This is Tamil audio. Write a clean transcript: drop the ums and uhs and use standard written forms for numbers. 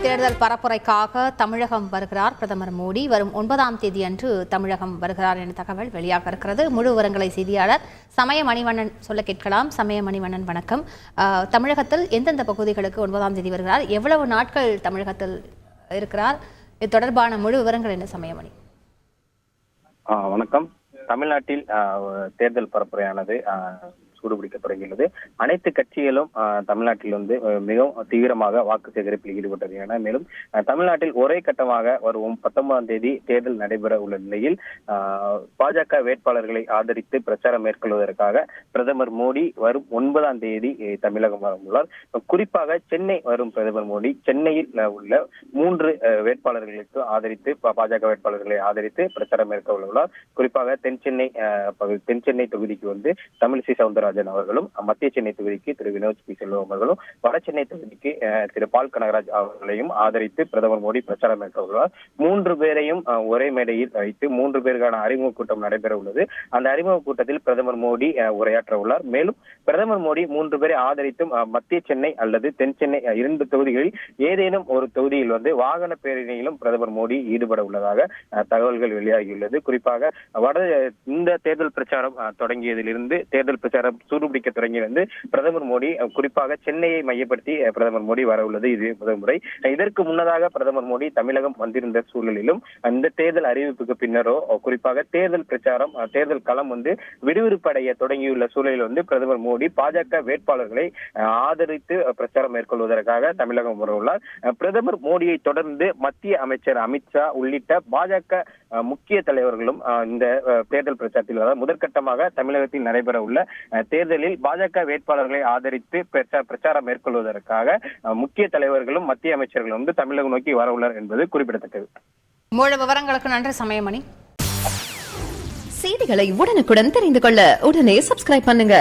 தேர்தல் பரப்புரைக்காக தமிழகம் வருகிறார் பிரதமர் மோடி. வரும் 9ஆம் தேதி அன்று தமிழகம் வருகிறார் என தகவல் வெளியாக இருக்கிறது. முழு விவரங்களை செய்தியாளர் சமய மணிவண்ணன் சொல்ல கேட்கலாம். சமய மணிவண்ணன், வணக்கம். தமிழகத்தில் எந்தெந்த பகுதிகளுக்கு 9ஆம் தேதி வருகிறார், எவ்வளவு நாட்கள் தமிழகத்தில் இருக்கிறார், இது தொடர்பான முழு விவரங்கள் என்ன சமயமணி? வணக்கம். தமிழ்நாட்டில் தேர்தல் பரப்புரையானது சூடுபிடிக்க தொடங்கியுள்ளது. அனைத்து கட்சிகளும் தமிழ்நாட்டில் மிகவும் தீவிரமாக வாக்கு சேகரிப்பில் ஈடுபட்டது. மேலும் தமிழ்நாட்டில் ஒரே கட்டமாக வரும் 19ஆம் தேதி தேர்தல் நடைபெற உள்ள நிலையில் பாஜக வேட்பாளர்களை ஆதரித்து பிரச்சாரம் மேற்கொள்வதற்காக பிரதமர் மோடி வரும் 9ஆம் தேதி தமிழகம் வர உள்ளார். குறிப்பாக சென்னை வரும் பிரதமர் மோடி சென்னையில் உள்ள 3 வேட்பாளர்களுக்கு ஆதரித்து பாஜக வேட்பாளர்களை ஆதரித்து பிரச்சாரம் மேற்கொள்ள உள்ளார். குறிப்பாக தென் சென்னை தொகுதிக்கு தமிழிசை சவுந்தரராஜன் அவர்களும், மத்திய சென்னை தொகுதிக்கு திரு வினோத் பி செல்வம் அவர்களும், வட சென்னை தொகுதிக்கு திரு பால் கனகராஜ் அவர்களையும் ஆதரித்து பிரதமர் மோடி பிரச்சாரம் மேற்கொள்கிறார். 3 பேரையும் ஒரே மேடையில் வைத்து 3 பேருக்கான அறிமுக கூட்டம் நடைபெற உள்ளது. அந்த அறிமுக கூட்டத்தில் பிரதமர் மோடி உரையாற்ற உள்ளார். மேலும் பிரதமர் மோடி 3 பேரை ஆதரித்தும் மத்திய சென்னை அல்லது தென் சென்னை 2 தொகுதிகளில் ஏதேனும் ஒரு தொகுதியில் வாகன பேரணியிலும் பிரதமர் மோடி ஈடுபட உள்ளதாக தகவல்கள் வெளியாகியுள்ளது. குறிப்பாக இந்த தேர்தல் பிரச்சாரம் தொடங்கியதிலிருந்து தேர்தல் பிரச்சாரம் சூடுபிடிக்க தொடங்கியிருந்து பிரதமர் மோடி குறிப்பாக சென்னையை மையப்படுத்தி பிரதமர் மோடி வர உள்ளது. இது முதல் முறை. இதற்கு முன்னதாக பிரதமர் மோடி தமிழகம் வந்திருந்த சூழலிலும் இந்த தேர்தல் அறிவிப்புக்கு பின்னரோ குறிப்பாக தேர்தல் பிரச்சாரம் தேர்தல் களம் விறுவிறுப்படைய தொடங்கியுள்ள சூழலில் பிரதமர் மோடி பாஜக வேட்பாளர்களை ஆதரித்து பிரச்சாரம் மேற்கொள்வதற்காக தமிழகம் வர உள்ளார். பிரதமர் மோடியை தொடர்ந்து மத்திய அமைச்சர் அமித்ஷா உள்ளிட்ட பாஜக முக்கிய தலைவர்களும் இந்த தேர்தல் பிரச்சாரத்தில் முதற்கட்டமாக தமிழகத்தில் நடைபெற உள்ள தேர்தலில் பாஜக வேட்பாளர்களை ஆதரித்து பிரச்சாரம் மேற்கொள்வதற்காக முக்கிய தலைவர்களும் மத்திய அமைச்சர்களும் தமிழகம் நோக்கி வர உள்ளனர் என்பது குறிப்பிடத்தக்கது. முழு விவரங்களுக்கு நன்றி சமயமணி. செய்திகளை உடனுக்குடன் தெரிந்து கொள்ள உடனே சப்ஸ்கிரைப் பண்ணுங்க.